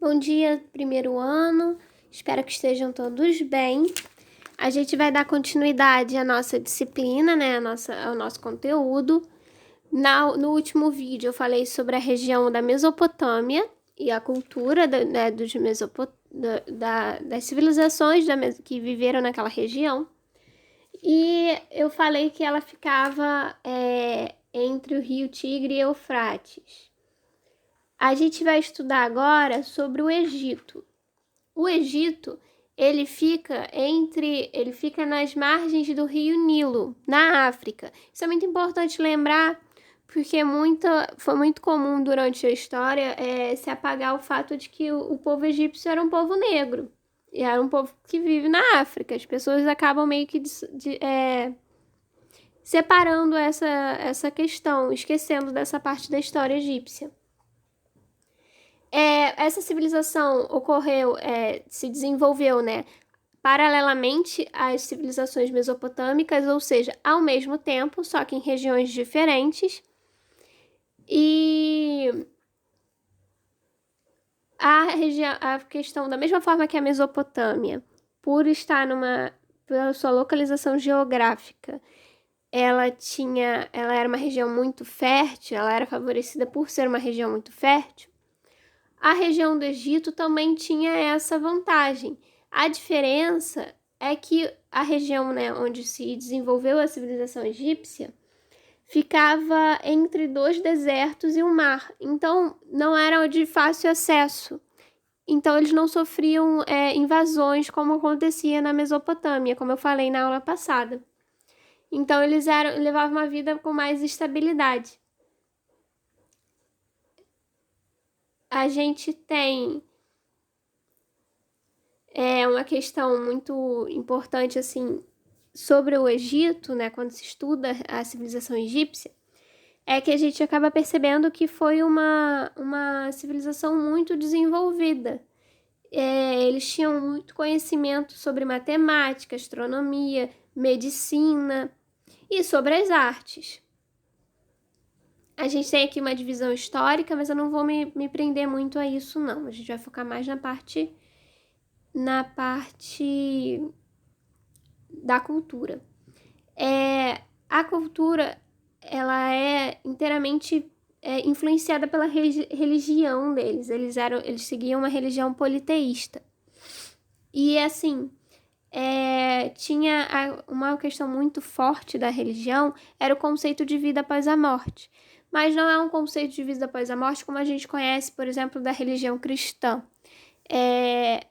Bom dia, primeiro ano. Espero que estejam todos bem. A gente vai dar continuidade à nossa disciplina, né? Ao nosso conteúdo. No último vídeo eu falei sobre a região da Mesopotâmia e a cultura das civilizações que viveram naquela região. E eu falei que ela ficava entre o rio Tigre e Eufrates. A gente vai estudar agora sobre o Egito. O Egito, ele fica nas margens do rio Nilo, na África. Isso é muito importante lembrar, porque foi muito comum durante a história se apagar o fato de que o povo egípcio era um povo negro. E era um povo que vive na África. As pessoas acabam meio que separando essa questão, esquecendo dessa parte da história egípcia. Essa civilização se desenvolveu, né, paralelamente às civilizações mesopotâmicas, ou seja, ao mesmo tempo, só que em regiões diferentes. E a questão, da mesma forma que a Mesopotâmia, pela sua localização geográfica, ela era uma região muito fértil, ela era favorecida por ser uma região muito fértil. A região do Egito também tinha essa vantagem. A diferença é que a região, né, onde se desenvolveu a civilização egípcia ficava entre 2 desertos e um mar. Então, não era de fácil acesso. Então, eles não sofriam invasões como acontecia na Mesopotâmia, como eu falei na aula passada. Então, eles levavam uma vida com mais estabilidade. A gente tem uma questão muito importante, assim, sobre o Egito, né, quando se estuda a civilização egípcia, é que a gente acaba percebendo que foi uma civilização muito desenvolvida. Eles tinham muito conhecimento sobre matemática, astronomia, medicina e sobre as artes. A gente tem aqui uma divisão histórica, mas eu não vou me prender muito a isso, não. A gente vai focar mais na parte da cultura. A cultura, ela é inteiramente influenciada pela religião deles. Eles seguiam uma religião politeísta. E, assim, tinha uma questão muito forte da religião, era o conceito de vida após a morte. Mas não é um conceito de vida após a morte como a gente conhece, por exemplo, da religião cristã.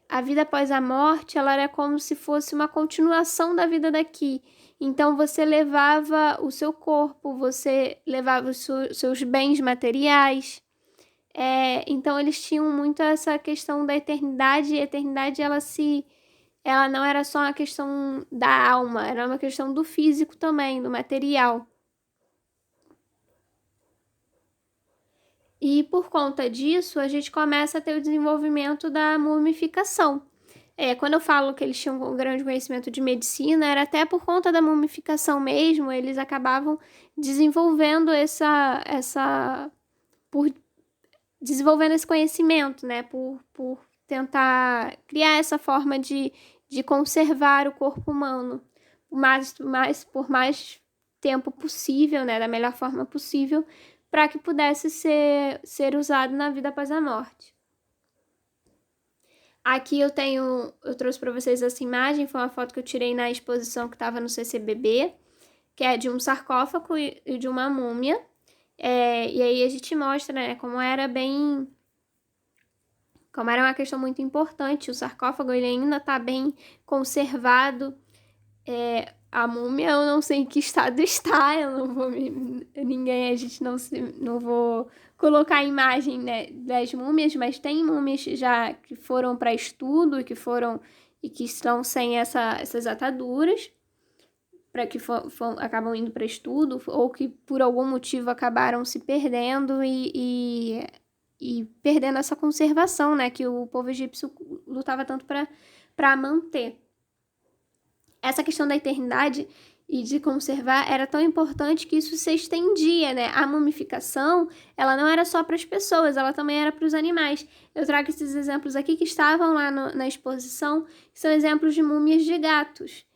A vida após a morte, ela era como se fosse uma continuação da vida daqui. Então, você levava o seu corpo, você levava os seus bens materiais. Então, eles tinham muito essa questão da eternidade. E a eternidade, ela não era só uma questão da alma, era uma questão do físico também, do material. E por conta disso, a gente começa a ter o desenvolvimento da mumificação. Quando eu falo que eles tinham um grande conhecimento de medicina, era até por conta da mumificação mesmo, eles acabavam desenvolvendo desenvolvendo esse conhecimento, né? Por tentar criar essa forma de conservar o corpo humano por mais tempo possível, né? Da melhor forma possível, para que pudesse ser usado na vida após a morte. Aqui eu trouxe para vocês essa imagem, foi uma foto que eu tirei na exposição que estava no CCBB, que é de um sarcófago e de uma múmia. E aí a gente mostra, né, como era uma questão muito importante. O sarcófago ele ainda está bem conservado. A múmia eu não sei em que estado está, eu não vou não vou colocar a imagem, né, das múmias, mas tem múmias já que foram para estudo e que estão sem essas ataduras, para que acabam indo para estudo, ou que por algum motivo acabaram se perdendo e perdendo essa conservação, né, que o povo egípcio lutava tanto para manter. Essa questão da eternidade e de conservar era tão importante que isso se estendia, né? A mumificação, ela não era só para as pessoas, ela também era para os animais. Eu trago esses exemplos aqui que estavam lá na exposição, que são exemplos de múmias de gatos.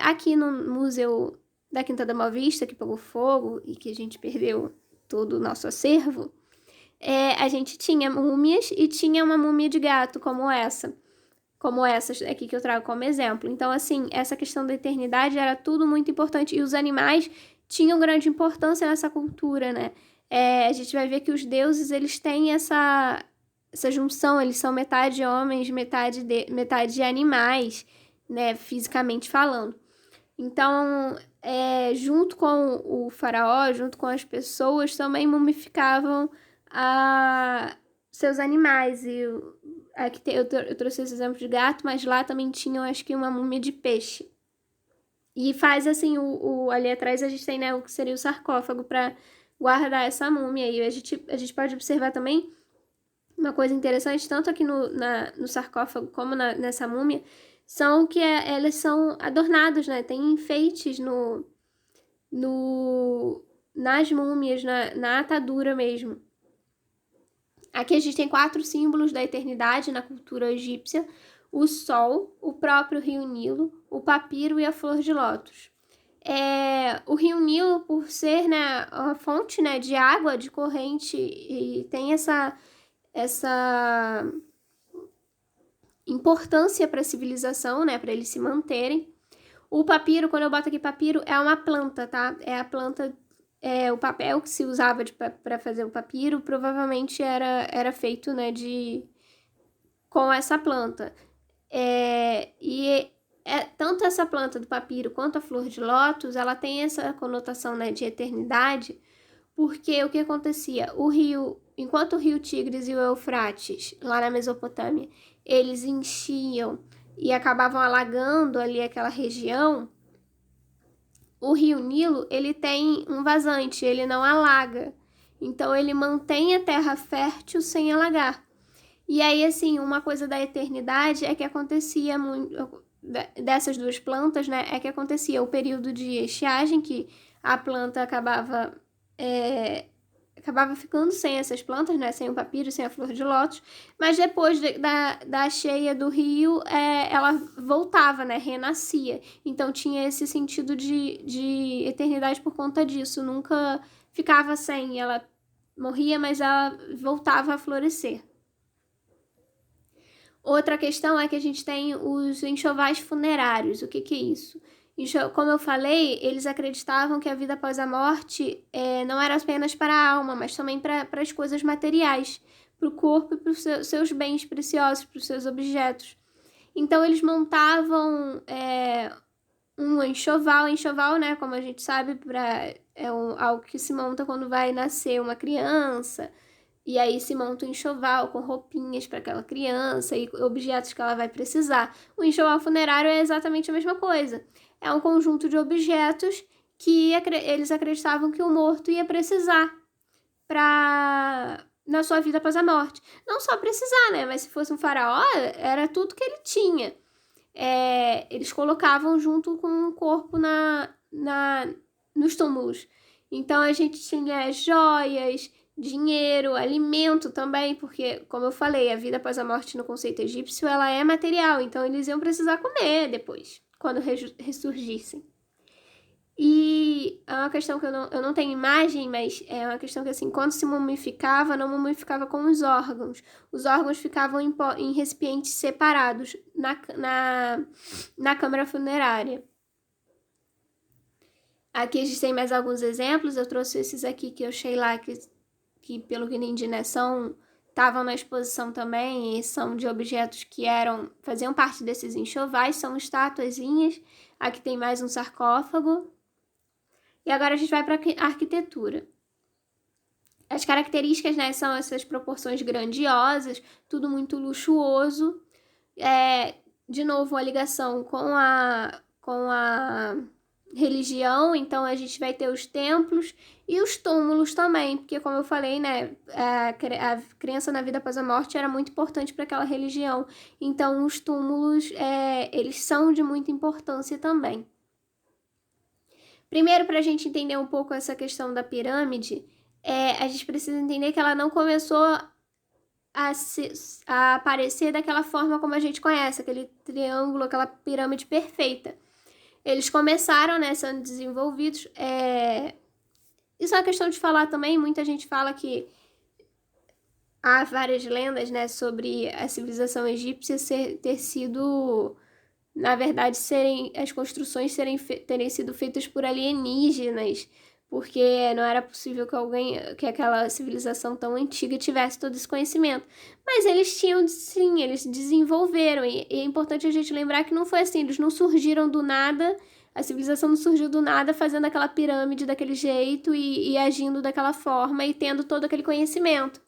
Aqui no Museu da Quinta da Boa Vista, que pegou fogo e que a gente perdeu todo o nosso acervo, a gente tinha múmias e tinha uma múmia de gato como essas aqui que eu trago como exemplo. Então, assim, essa questão da eternidade era tudo muito importante. E os animais tinham grande importância nessa cultura, né? A gente vai ver que os deuses, eles têm essa junção, eles são metade homens, metade animais, né? Fisicamente falando. Então, junto com o faraó, junto com as pessoas, também mumificavam seus animais. E aqui eu trouxe esse exemplo de gato, mas lá também tinham, acho que, uma múmia de peixe. E faz assim, ali atrás a gente tem, né, o que seria o sarcófago para guardar essa múmia. E a gente pode observar também uma coisa interessante, tanto aqui no sarcófago como nessa múmia, são que elas são adornadas, né? Tem enfeites nas múmias, na atadura mesmo. Aqui a gente tem 4 símbolos da eternidade na cultura egípcia: o sol, o próprio rio Nilo, o papiro e a flor de lótus. O rio Nilo, por ser, né, a fonte, né, de água, de corrente, e tem essa importância para a civilização, né, para eles se manterem. O papiro, quando eu boto aqui papiro, é uma planta, tá? É a planta, o papel que se usava para fazer o papiro, provavelmente era feito, né, com essa planta. Tanto essa planta do papiro quanto a flor de lótus, ela tem essa conotação, né, de eternidade, porque o que acontecia? Enquanto o rio Tigres e o Eufrates, lá na Mesopotâmia, eles enchiam e acabavam alagando ali aquela região, o rio Nilo, ele tem um vazante, ele não alaga. Então, ele mantém a terra fértil sem alagar. E aí, assim, uma coisa da eternidade é que acontecia muito, dessas duas plantas, né, é que acontecia o período de estiagem, que a planta acabava ficando sem essas plantas, né, sem o papiro, sem a flor de lótus, mas depois da cheia do rio, ela voltava, né, renascia. Então tinha esse sentido de eternidade por conta disso, nunca ficava sem, ela morria, mas ela voltava a florescer. Outra questão é que a gente tem os enxovais funerários. O que é isso? Como eu falei, eles acreditavam que a vida após a morte não era apenas para a alma, mas também para as coisas materiais, para o corpo e para os seus bens preciosos, para os seus objetos. Então, eles montavam um enxoval. Enxoval, né, como a gente sabe, algo que se monta quando vai nascer uma criança. E aí se monta um enxoval com roupinhas para aquela criança e objetos que ela vai precisar. O enxoval funerário é exatamente a mesma coisa. É um conjunto de objetos que eles acreditavam que o morto ia precisar na sua vida após a morte. Não só precisar, né? Mas se fosse um faraó, era tudo que ele tinha. Eles colocavam junto com o corpo nos túmulos. Então a gente tinha joias, dinheiro, alimento também, porque, como eu falei, a vida após a morte no conceito egípcio, ela é material, então eles iam precisar comer depois, quando ressurgissem. E é uma questão que eu não tenho imagem, mas é uma questão que, assim, quando se mumificava, não mumificava com os órgãos. Os órgãos ficavam em recipientes separados na câmara funerária. Aqui a gente tem mais alguns exemplos, eu trouxe esses aqui que eu achei lá, que pelo que entendi, né, estavam na exposição também, e são de objetos que faziam parte desses enxovais, são estatuazinhas. Aqui tem mais um sarcófago. E agora a gente vai para a arquitetura. As características, né, são essas proporções grandiosas, tudo muito luxuoso. De novo, a ligação com a religião, então a gente vai ter os templos e os túmulos também, porque, como eu falei, né, a crença na vida após a morte era muito importante para aquela religião. Então, os túmulos, eles são de muita importância também. Primeiro, para a gente entender um pouco essa questão da pirâmide, a gente precisa entender que ela não começou a aparecer daquela forma como a gente conhece, aquele triângulo, aquela pirâmide perfeita. Eles começaram, né, sendo desenvolvidos. Isso é uma questão de falar também. Muita gente fala que há várias lendas, né, sobre a civilização egípcia ter sido, na verdade, as construções terem sido feitas por alienígenas, porque não era possível que aquela civilização tão antiga tivesse todo esse conhecimento. Mas eles tinham, sim, eles desenvolveram, e é importante a gente lembrar que não foi assim, eles não surgiram do nada, a civilização não surgiu do nada fazendo aquela pirâmide daquele jeito e agindo daquela forma e tendo todo aquele conhecimento.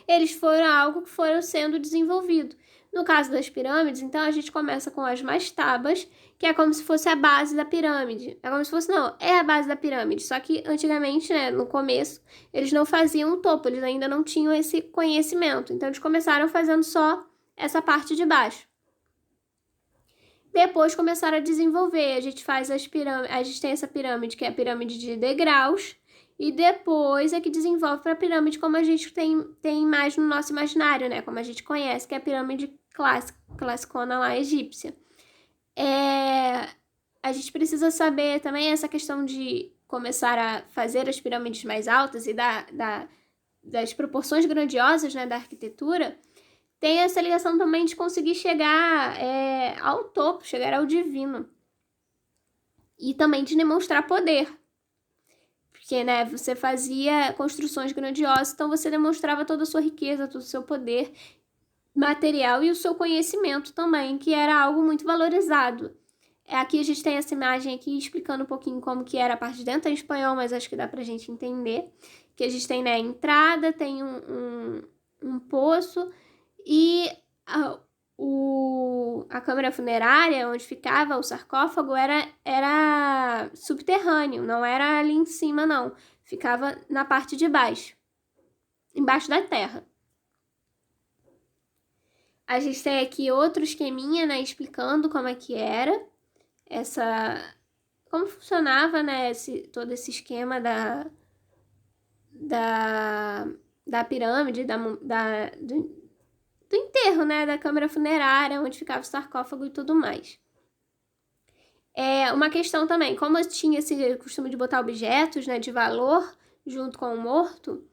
Eles foram algo que foram sendo desenvolvido. No caso das pirâmides, então, a gente começa com as mastabas, que é como se fosse a base da pirâmide. É como se fosse, não, é a base da pirâmide. Só que antigamente, né, no começo, eles não faziam o topo, eles ainda não tinham esse conhecimento. Então, eles começaram fazendo só essa parte de baixo. Depois começaram a desenvolver. A gente faz as pirâmides, a gente tem essa pirâmide, que é a pirâmide de degraus, e depois é que desenvolve para a pirâmide como a gente tem mais no nosso imaginário, né? Como a gente conhece, que é a pirâmide classicona lá egípcia. A gente precisa saber também essa questão de começar a fazer as pirâmides mais altas e das proporções grandiosas, né, da arquitetura. Tem essa ligação também de conseguir chegar ao topo, chegar ao divino. E também de demonstrar poder. Porque, né, você fazia construções grandiosas, então você demonstrava toda a sua riqueza, todo o seu poder material e o seu conhecimento também, que era algo muito valorizado. Aqui a gente tem essa imagem aqui explicando um pouquinho como que era a parte de dentro, em espanhol, mas acho que dá pra gente entender. Que a gente tem, né, a entrada, tem um poço e a câmara funerária, onde ficava o sarcófago, era subterrâneo, não era ali em cima, não. Ficava na parte de baixo, embaixo da terra. A gente tem aqui outro esqueminha, né, explicando como é que era como funcionava, né, todo esse esquema da pirâmide, do enterro, né, da câmara funerária, onde ficava o sarcófago e tudo mais. Uma questão também, como tinha esse costume de botar objetos, né, de valor junto com o morto,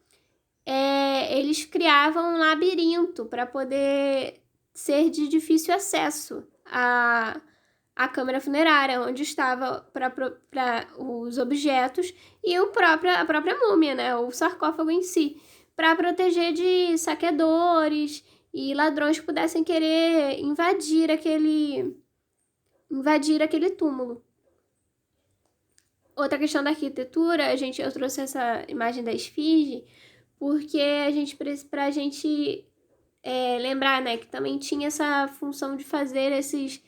eles criavam um labirinto para poder ser de difícil acesso à câmara funerária, onde estava para os objetos e a própria múmia, né, o sarcófago em si, para proteger de saqueadores e ladrões que pudessem querer invadir aquele túmulo. Outra questão da arquitetura, eu trouxe essa imagem da esfinge, porque pra gente lembrar, né, que também tinha essa função de fazer esses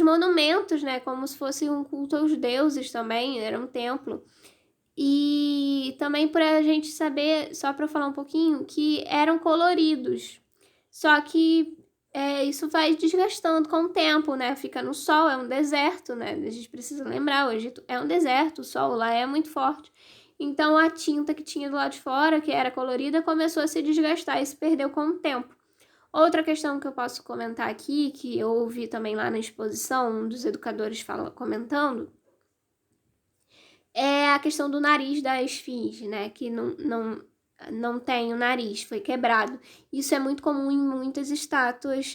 monumentos, né, como se fosse um culto aos deuses também, era um templo. E também pra gente saber, só pra falar um pouquinho, que eram coloridos. Só que isso vai desgastando com o tempo, né? Fica no sol, é um deserto, né? A gente precisa lembrar, o Egito é um deserto, o sol lá é muito forte. Então a tinta que tinha do lado de fora, que era colorida, começou a se desgastar e se perdeu com o tempo. Outra questão que eu posso comentar aqui, que eu ouvi também lá na exposição, um dos educadores comentando, é a questão do nariz da esfinge, né? Que não tem o nariz, foi quebrado. Isso é muito comum em muitas estátuas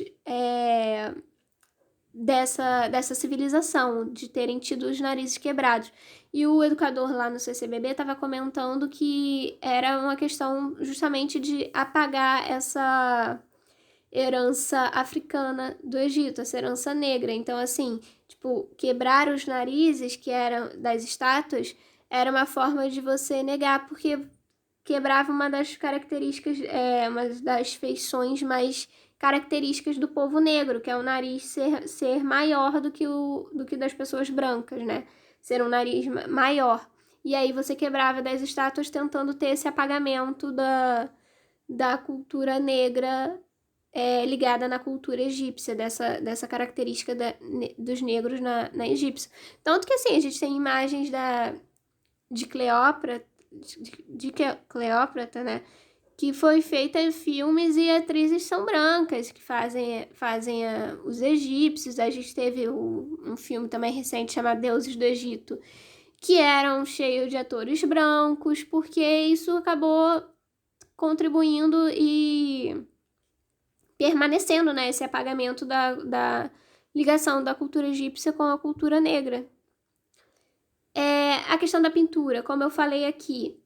dessa civilização, de terem tido os narizes quebrados. E o educador lá no CCBB estava comentando que era uma questão justamente de apagar essa herança africana do Egito, essa herança negra. Então, assim, tipo, quebrar os narizes que eram das estátuas era uma forma de você negar, porque quebrava uma das características, uma das feições mais características do povo negro, que é o nariz ser maior do que das pessoas brancas, né? Ser um nariz maior. E aí você quebrava das estátuas tentando ter esse apagamento da cultura negra ligada na cultura egípcia, dessa característica dos negros na Egípcia. Tanto que, assim, a gente tem imagens de Cleópatra, Cleópatra, né? Que foi feita em filmes e atrizes são brancas, que fazem os egípcios. A gente teve um filme também recente chamado Deuses do Egito, que eram cheios de atores brancos, porque isso acabou contribuindo e permanecendo, né, esse apagamento da ligação da cultura egípcia com a cultura negra. A questão da pintura, como eu falei aqui,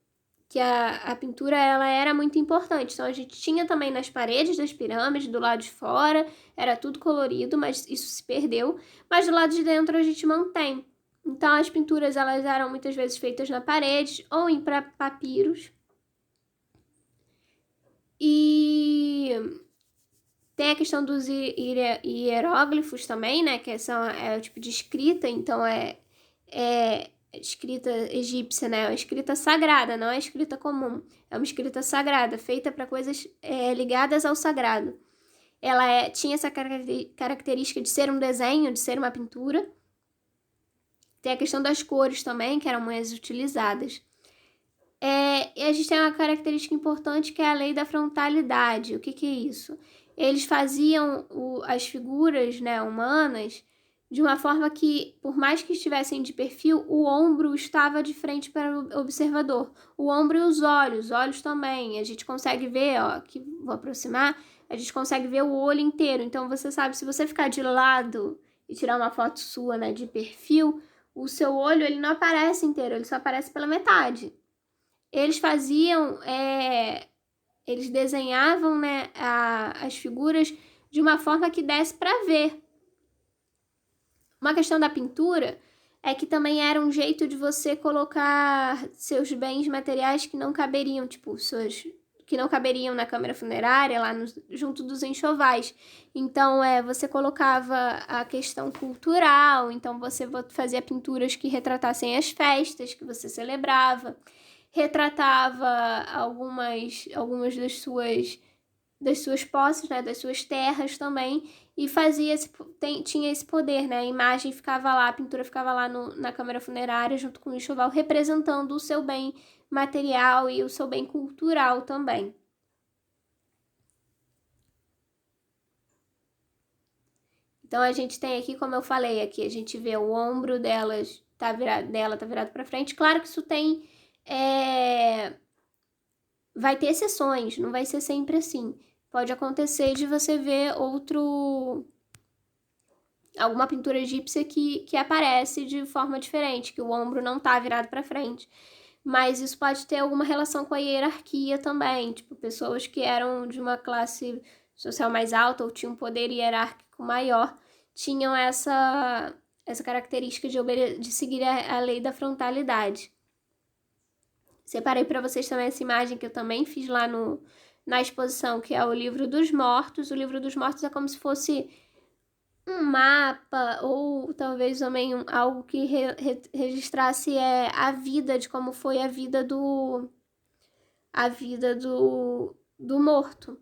que a pintura ela era muito importante. Então a gente tinha também nas paredes das pirâmides, do lado de fora, era tudo colorido, mas isso se perdeu. Mas do lado de dentro a gente mantém. Então as pinturas elas eram muitas vezes feitas na parede ou em papiros. E tem a questão dos hieróglifos também, né? Que é o tipo de escrita, então é escrita egípcia, né? É uma escrita sagrada, não é escrita comum. É uma escrita sagrada, feita para coisas ligadas ao sagrado. Ela tinha essa característica de ser um desenho, de ser uma pintura. Tem a questão das cores também, que eram mais utilizadas. E a gente tem uma característica importante que é a lei da frontalidade. O que é isso? Eles faziam as figuras, né, humanas de uma forma que, por mais que estivessem de perfil, o ombro estava de frente para o observador. O ombro e os olhos também. A gente consegue ver, ó, aqui vou aproximar, a gente consegue ver o olho inteiro. Então, você sabe, se você ficar de lado e tirar uma foto sua, né, de perfil, o seu olho, ele não aparece inteiro, ele só aparece pela metade. Eles faziam, eles desenhavam, né, as figuras de uma forma que desse para ver. Uma questão da pintura é que também era um jeito de você colocar seus bens materiais que não caberiam, tipo, que não caberiam na câmara funerária, lá junto dos enxovais. Então, você colocava a questão cultural, então você fazia pinturas que retratassem as festas que você celebrava, retratava algumas das suas posses, né, das suas terras também, e tinha esse poder, né, a imagem ficava lá, a pintura ficava lá na câmara funerária junto com o enxoval, representando o seu bem material e o seu bem cultural também. Então a gente tem aqui, como eu falei aqui, a gente vê o ombro dela tá virado para frente. Claro que isso tem vai ter exceções, não vai ser sempre assim. Pode acontecer de você ver alguma pintura egípcia que aparece de forma diferente, que o ombro não tá virado para frente. Mas isso pode ter alguma relação com a hierarquia também, tipo, pessoas que eram de uma classe social mais alta ou tinham um poder hierárquico maior, tinham essa característica de seguir a lei da frontalidade. Separei para vocês também essa imagem que eu também fiz lá na exposição, que é o Livro dos Mortos. O Livro dos Mortos é como se fosse um mapa ou talvez também algo que registrasse a vida, de como foi a vida do morto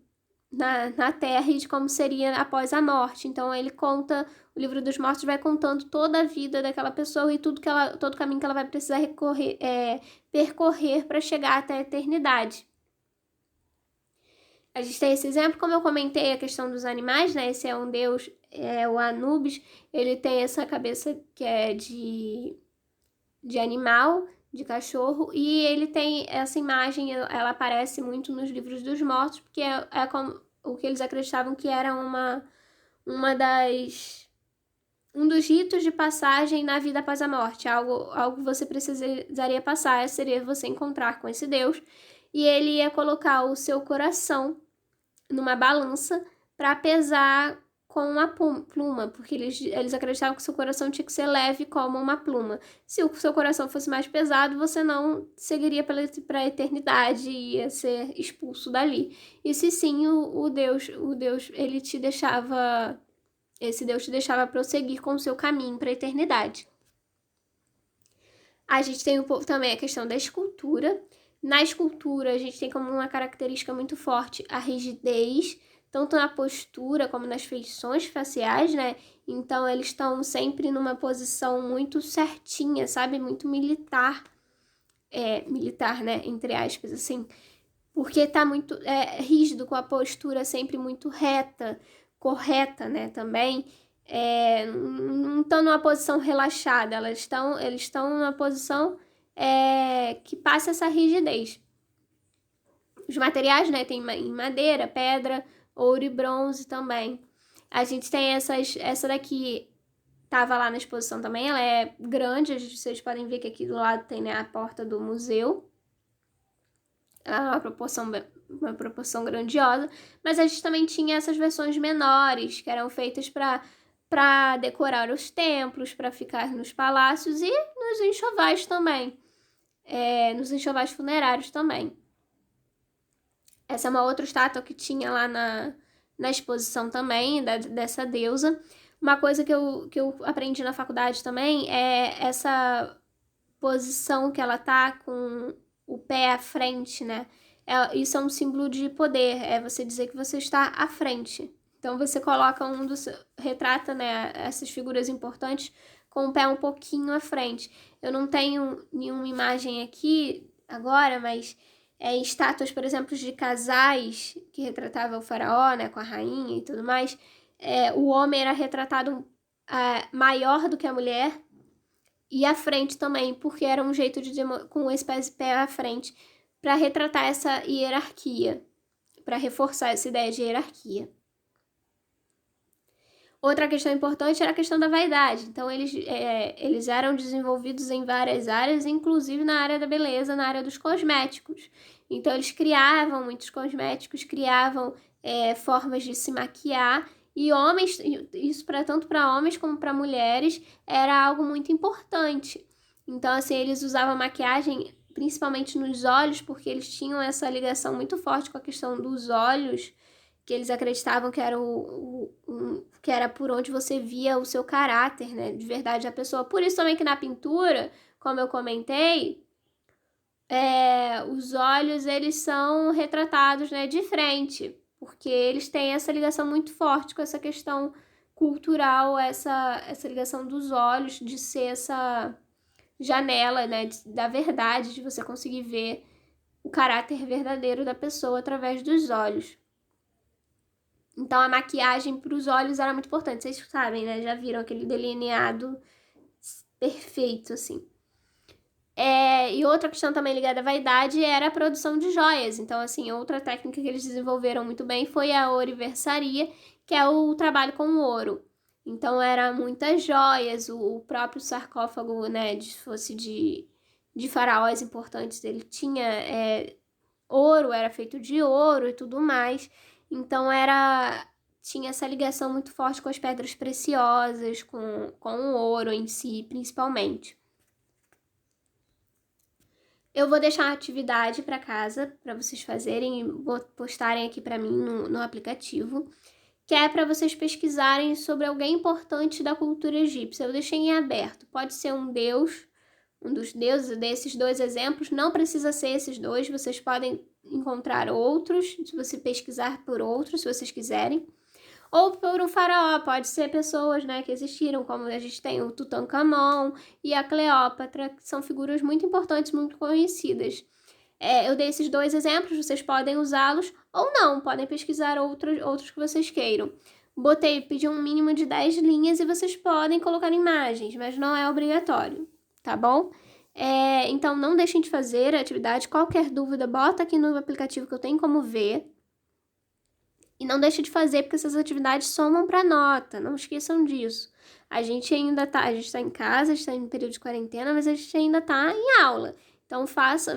na Terra e de como seria após a morte. Então ele conta, o Livro dos Mortos vai contando toda a vida daquela pessoa e todo o caminho que ela vai precisar percorrer para chegar até a eternidade. A gente tem esse exemplo, como eu comentei, a questão dos animais, né? Esse é um deus, o Anubis, ele tem essa cabeça que é de animal, de cachorro, e ele tem essa imagem, ela aparece muito nos livros dos mortos, porque é como o que eles acreditavam que era um dos ritos de passagem na vida após a morte, algo que você precisaria passar, seria você encontrar com esse Deus, e ele ia colocar o seu coração numa balança para pesar com uma pluma, porque eles acreditavam que o seu coração tinha que ser leve como uma pluma. Se o seu coração fosse mais pesado, você não seguiria para a eternidade e ia ser expulso dali. E se sim, o Deus, ele te deixava, esse Deus te deixava prosseguir com o seu caminho para a eternidade. A gente tem também a questão da escultura. Na escultura, a gente tem como uma característica muito forte a rigidez, tanto na postura como nas feições faciais, né? Então, eles estão sempre numa posição muito certinha, sabe? Muito militar. Militar, né? Entre aspas, assim. Porque tá muito rígido, com a postura sempre muito reta, correta, né? Também. Não estão numa posição relaxada, eles estão numa posição que passa essa rigidez. Os materiais, né? Tem em madeira, pedra, ouro e bronze também. A gente tem essa daqui, tava lá na exposição também, ela é grande, vocês podem ver que aqui do lado tem, né, a porta do museu. Ela é uma proporção grandiosa, mas a gente também tinha essas versões menores, que eram feitas para decorar os templos, para ficar nos palácios e nos enxovais também, nos enxovais funerários também. Essa é uma outra estátua que tinha lá na exposição também, dessa deusa. Uma coisa que eu aprendi na faculdade também é essa posição que ela tá com o pé à frente, né? Isso é um símbolo de poder, é você dizer que você está à frente. Então você coloca retrata, né, essas figuras importantes com o pé um pouquinho à frente. Eu não tenho nenhuma imagem aqui agora, mas estátuas, por exemplo, de casais que retratava o faraó, né, com a rainha e tudo mais, o homem era retratado maior do que a mulher e à frente também, porque era um jeito com esse pé à frente para retratar essa hierarquia, para reforçar essa ideia de hierarquia. Outra questão importante era a questão da vaidade. Então, eles eram desenvolvidos em várias áreas, inclusive na área da beleza, na área dos cosméticos. Então, eles criavam muitos cosméticos, criavam formas de se maquiar. E homens, isso tanto para homens como para mulheres, era algo muito importante. Então, assim, eles usavam maquiagem principalmente nos olhos, porque eles tinham essa ligação muito forte com a questão dos olhos, que eles acreditavam que era que era por onde você via o seu caráter, né, de verdade, a pessoa. Por isso também que na pintura, como eu comentei, os olhos, eles são retratados, né, de frente, porque eles têm essa ligação muito forte com essa questão cultural, essa ligação dos olhos, de ser essa janela, né, da verdade, de você conseguir ver o caráter verdadeiro da pessoa através dos olhos. Então, a maquiagem para os olhos era muito importante. Vocês sabem, né? Já viram aquele delineado perfeito, assim. E outra questão também ligada à vaidade era a produção de joias. Então, assim, outra técnica que eles desenvolveram muito bem foi a ouriversaria, que é o trabalho com o ouro. Então, era muitas joias, o próprio sarcófago, né, fosse de faraós importantes, ele tinha ouro, era feito de ouro e tudo mais. Então, tinha essa ligação muito forte com as pedras preciosas, com o ouro em si, principalmente. Eu vou deixar uma atividade para casa, para vocês fazerem e postarem aqui para mim no aplicativo, que é para vocês pesquisarem sobre alguém importante da cultura egípcia. Eu deixei em aberto. Pode ser um deus, um dos deuses desses dois exemplos. Não precisa ser esses dois, vocês podem encontrar outros, se você pesquisar por outros, se vocês quiserem. Ou por um faraó, pode ser pessoas, né, que existiram, como a gente tem o Tutankhamon e a Cleópatra, que são figuras muito importantes, muito conhecidas. Eu dei esses dois exemplos, vocês podem usá-los ou não, podem pesquisar outros que vocês queiram. Pedi um mínimo de 10 linhas e vocês podem colocar imagens, mas não é obrigatório, tá bom? Então, não deixem de fazer a atividade. Qualquer dúvida, bota aqui no aplicativo que eu tenho como ver. E não deixe de fazer, porque essas atividades somam para nota, não esqueçam disso. A gente está em casa, a gente está em período de quarentena, mas a gente ainda está em aula. Então,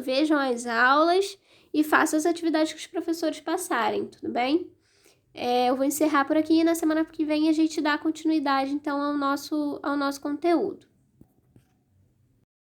vejam as aulas e façam as atividades que os professores passarem, tudo bem? Eu vou encerrar por aqui e na semana que vem a gente dá continuidade, então, ao nosso conteúdo.